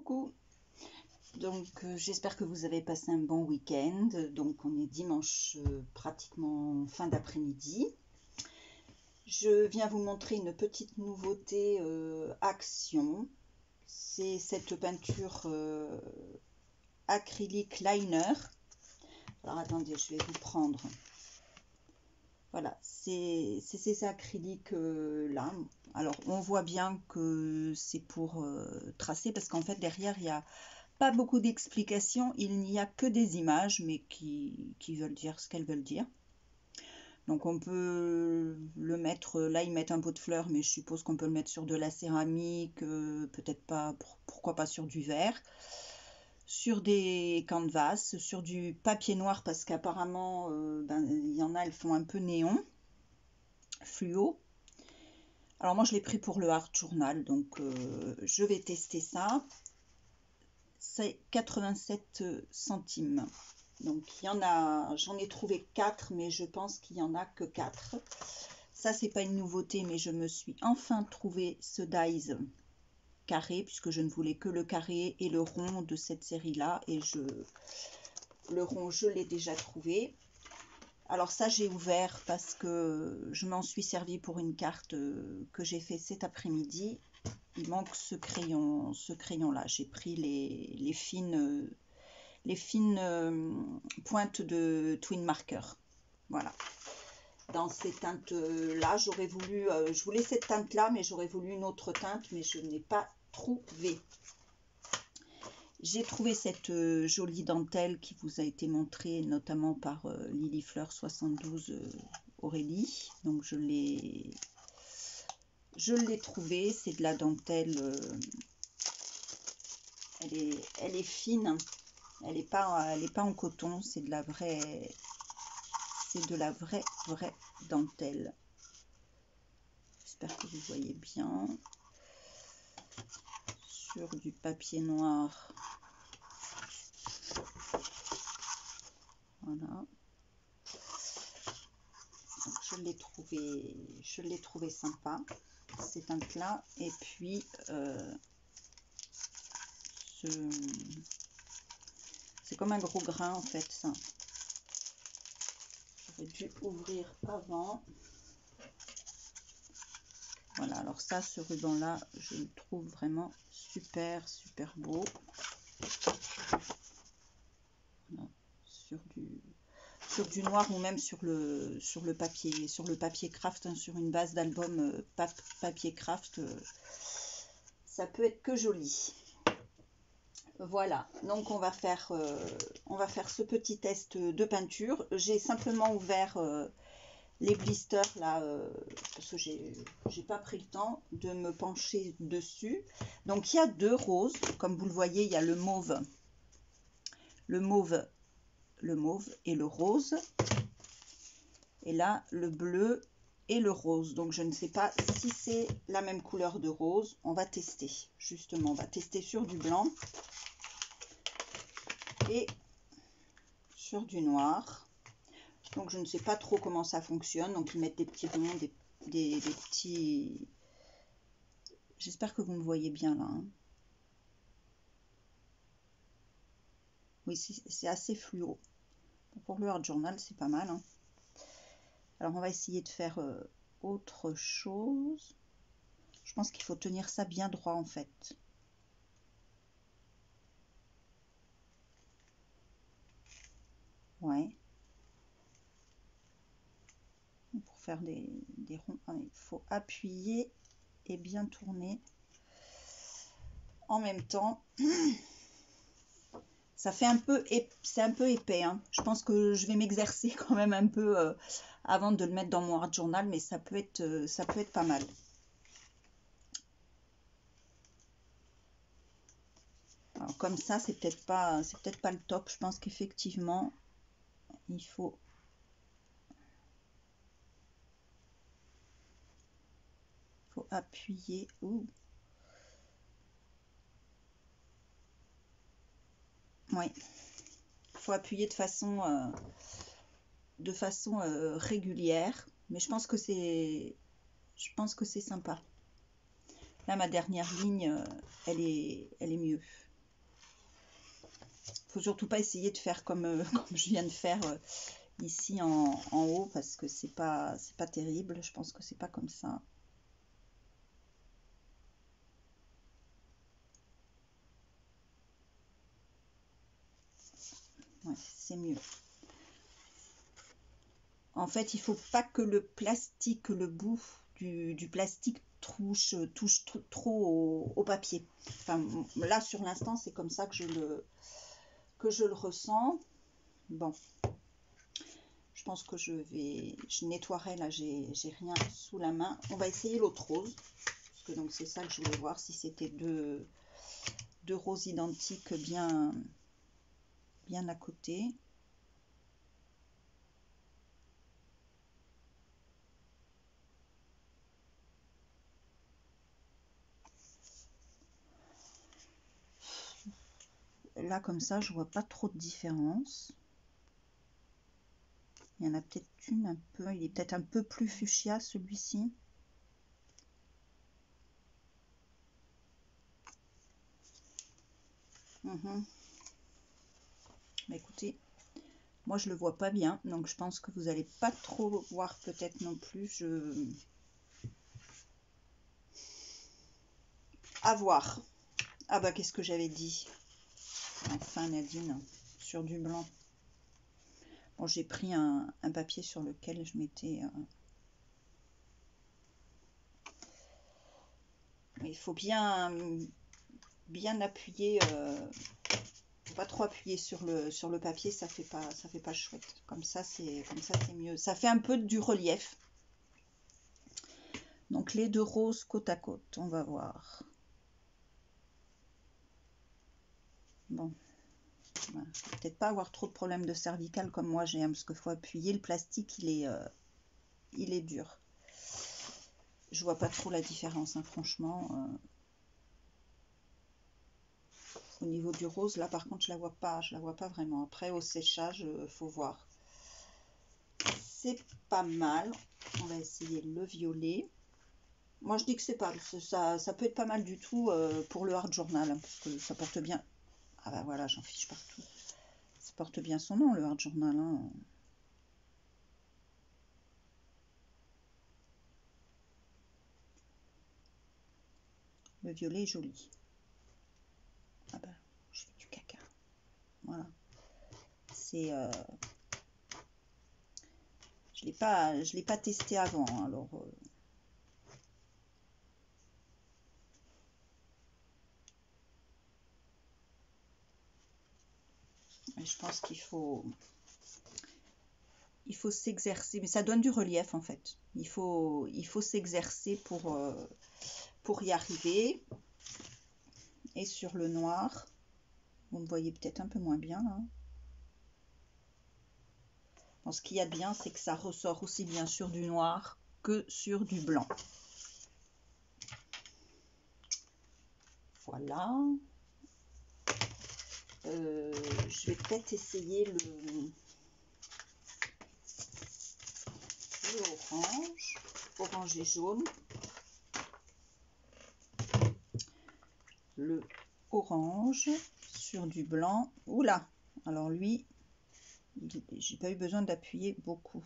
Coucou. Donc j'espère que vous avez passé un bon week-end. Donc on est dimanche, pratiquement fin d'après-midi. Je viens vous montrer une petite nouveauté Action. C'est cette peinture acrylique liner. Alors attendez, je vais vous prendre. Voilà, c'est ces acryliques là. Alors on voit bien que c'est pour tracer, parce qu'en fait derrière il n'y a pas beaucoup d'explications, il n'y a que des images mais qui veulent dire ce qu'elles veulent dire. Donc on peut le mettre, là ils mettent un pot de fleurs, mais je suppose qu'on peut le mettre sur de la céramique, peut-être pas, pourquoi pas sur du verre, sur des canvas, sur du papier noir, parce qu'apparemment il y en a, elles font un peu néon, fluo. Alors moi je l'ai pris pour le art journal, donc je vais tester ça. C'est 87 centimes. Donc il y en a, j'en ai trouvé 4, mais je pense qu'il n'y en a que 4. Ça c'est pas une nouveauté, mais je me suis enfin trouvé ce dies carré, puisque je ne voulais que le carré et le rond de cette série là, et le rond je l'ai déjà trouvé. Alors ça j'ai ouvert parce que je m'en suis servi pour une carte que j'ai fait cet après-midi. Il manque ce crayon là. J'ai pris les fines pointes de Twin Marker. Voilà. Dans ces teintes là, j'aurais voulu, je voulais cette teinte là, mais j'aurais voulu une autre teinte, mais je n'ai pas trouvé. J'ai trouvé cette jolie dentelle qui vous a été montrée notamment par Lily Fleur 72 Aurélie. Donc je l'ai trouvée. C'est de la dentelle, elle est fine. Elle n'est pas en coton. C'est de la vraie dentelle. J'espère que vous voyez bien. Sur du papier noir. Voilà. Donc je l'ai trouvé sympa, ces teintes là. Et puis c'est comme un gros grain en fait, ça. J'aurais dû ouvrir avant. Voilà, alors ça, ce ruban là, je le trouve vraiment super beau. Voilà, sur du noir, ou même sur le papier craft, hein, sur une base d'album papier craft, ça peut être que joli. Voilà, donc on va faire ce petit test de peinture. J'ai simplement ouvert les blisters là, parce que j'ai pas pris le temps de me pencher dessus. Donc il y a deux roses, comme vous le voyez, il y a le mauve et le rose, et là le bleu et le rose. Donc je ne sais pas si c'est la même couleur de rose. On va tester, justement, on va tester sur du blanc et sur du noir. Donc je ne sais pas trop comment ça fonctionne. Donc ils mettent des petits ronds, des petits... J'espère que vous me voyez bien là, hein. Oui, c'est assez fluo. Pour le art journal, c'est pas mal, hein. Alors on va essayer de faire autre chose. Je pense qu'il faut tenir ça bien droit en fait. Ouais. Pour faire des ronds, il faut appuyer et bien tourner en même temps. Ça fait c'est un peu épais, hein. Je pense que je vais m'exercer quand même un peu avant de le mettre dans mon art journal, mais ça peut être pas mal. Alors comme ça, c'est peut-être pas le top. Je pense qu'effectivement, il faut appuyer. Ouh. Oui, il faut appuyer de façon régulière, mais je pense que c'est sympa. Là, ma dernière ligne, elle est mieux. Faut surtout pas essayer de faire comme, comme je viens de faire ici en haut, parce que c'est pas terrible. Je pense que c'est pas comme ça. Ouais, c'est mieux. En fait, il faut pas que le plastique, le bout du plastique touche trop au papier. Enfin, là, sur l'instant, c'est comme ça que je le ressens. Bon, je pense que je nettoierai, là, j'ai rien sous la main. On va essayer l'autre rose, parce que donc c'est ça que je voulais voir, si c'était deux roses identiques bien à côté. Là, comme ça, je vois pas trop de différence. Il y en a peut-être une un peu, il est peut-être un peu plus fuchsia celui-ci. Mais écoutez, moi je le vois pas bien, donc je pense que vous allez pas trop voir peut-être non plus. À voir. Ah bah qu'est-ce que j'avais dit? Enfin Nadine, sur du blanc. Bon, j'ai pris un papier sur lequel je mettais... il faut bien appuyer, faut pas trop appuyer sur le papier, ça fait pas chouette. Comme ça c'est mieux. Ça fait un peu du relief. Donc les deux roses côte à côte, on va voir. Bon, je vais peut-être pas avoir trop de problèmes de cervicale comme moi j'ai, parce qu'il faut appuyer. Le plastique, il est dur. Je vois pas trop la différence, hein, franchement. Au niveau du rose, là par contre, je la vois pas vraiment. Après, au séchage, faut voir. C'est pas mal. On va essayer le violet. Moi, je dis que c'est pas, ça peut être pas mal du tout pour le Art Journal, hein, parce que ça porte bien. Ah bah voilà, j'en fiche partout. Ça porte bien son nom, le Art Journal, hein. Le violet est joli. Ah bah, je fais du caca. Voilà. C'est... je l'ai pas testé avant, hein, alors... je pense qu'il faut s'exercer, mais ça donne du relief en fait. Il faut s'exercer pour y arriver. Et sur le noir, vous me voyez peut-être un peu moins bien, hein. Bon, ce qu'il y a de bien, c'est que ça ressort aussi bien sur du noir que sur du blanc. Voilà. Je vais peut-être essayer le orange et jaune. Le orange sur du blanc. Oula, alors lui, j'ai pas eu besoin d'appuyer beaucoup.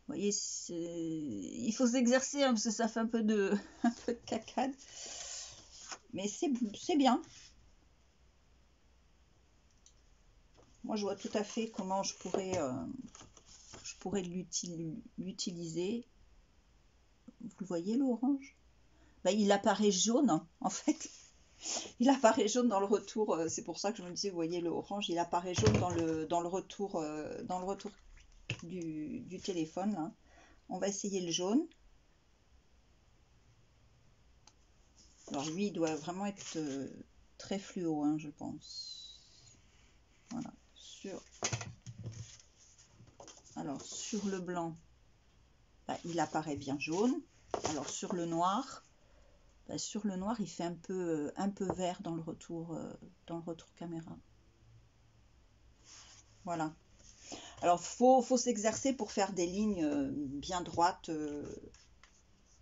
Vous voyez, il faut s'exercer, hein, parce que ça fait un peu de cacade. Mais c'est bien. Moi, je vois tout à fait comment je pourrais l'utiliser. Vous le voyez, l'orange? Ben, il apparaît jaune, hein, en fait. Il apparaît jaune dans le retour. C'est pour ça que je me disais, vous voyez, l'orange, il apparaît jaune dans le retour, du téléphone. Là. On va essayer le jaune. Alors lui, il doit vraiment être très fluo, hein, je pense. Voilà. Alors, sur le blanc, bah, il apparaît bien jaune. Alors, sur le noir, il fait un peu vert dans le retour caméra. Voilà. Alors, faut s'exercer pour faire des lignes bien droites,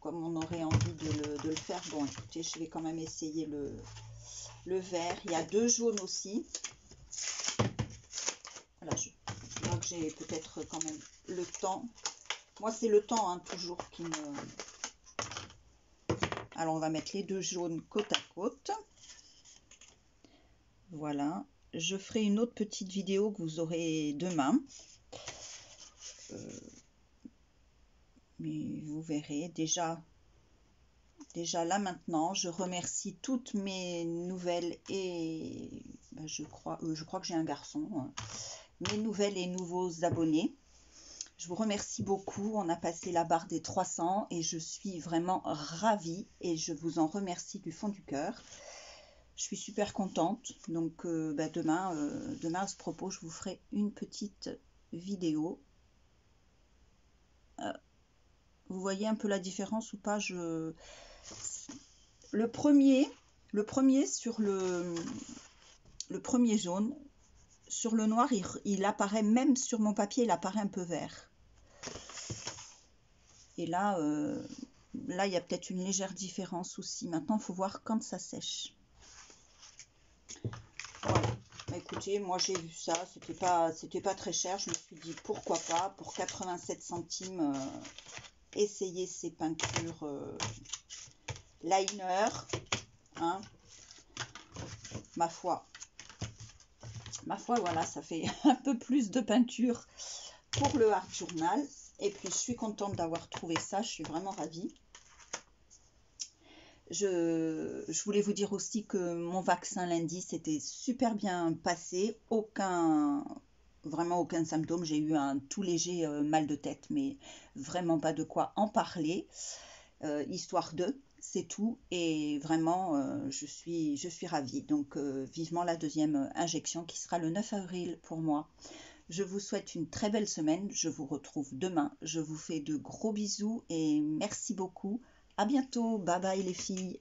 comme on aurait envie de le faire. Bon, écoutez, je vais quand même essayer le vert. Il y a 2 jaunes aussi. Voilà, je vois que j'ai peut-être quand même le temps. Moi, c'est le temps, hein, toujours qui me... Alors, on va mettre les 2 jaunes côte à côte. Voilà. Je ferai une autre petite vidéo que vous aurez demain. Mais vous verrez, déjà là maintenant, je remercie toutes mes nouvelles et ben, je crois que j'ai un garçon, hein, mes nouvelles et nouveaux abonnés. Je vous remercie beaucoup, on a passé la barre des 300 et je suis vraiment ravie et je vous en remercie du fond du cœur. Je suis super contente, donc ben, demain à ce propos, je vous ferai une petite vidéo. Vous voyez un peu la différence ou pas? Le premier sur le premier jaune, sur le noir, il apparaît, même sur mon papier, il apparaît un peu vert. Et là, il y a peut-être une légère différence aussi. Maintenant, il faut voir quand ça sèche. Voilà. Écoutez, moi j'ai vu ça, c'était pas très cher. Je me suis dit pourquoi pas, pour 87 centimes, essayer ces peintures liner, hein. Ma foi, voilà, ça fait un peu plus de peinture pour le Art Journal. Et puis, je suis contente d'avoir trouvé ça. Je suis vraiment ravie. Je voulais vous dire aussi que mon vaccin lundi s'était super bien passé. Vraiment aucun symptôme. J'ai eu un tout léger mal de tête, mais vraiment pas de quoi en parler. Histoire de, c'est tout. Et vraiment, je suis ravie. Donc, vivement la deuxième injection qui sera le 9 avril pour moi. Je vous souhaite une très belle semaine. Je vous retrouve demain. Je vous fais de gros bisous et merci beaucoup. À bientôt. Bye bye les filles.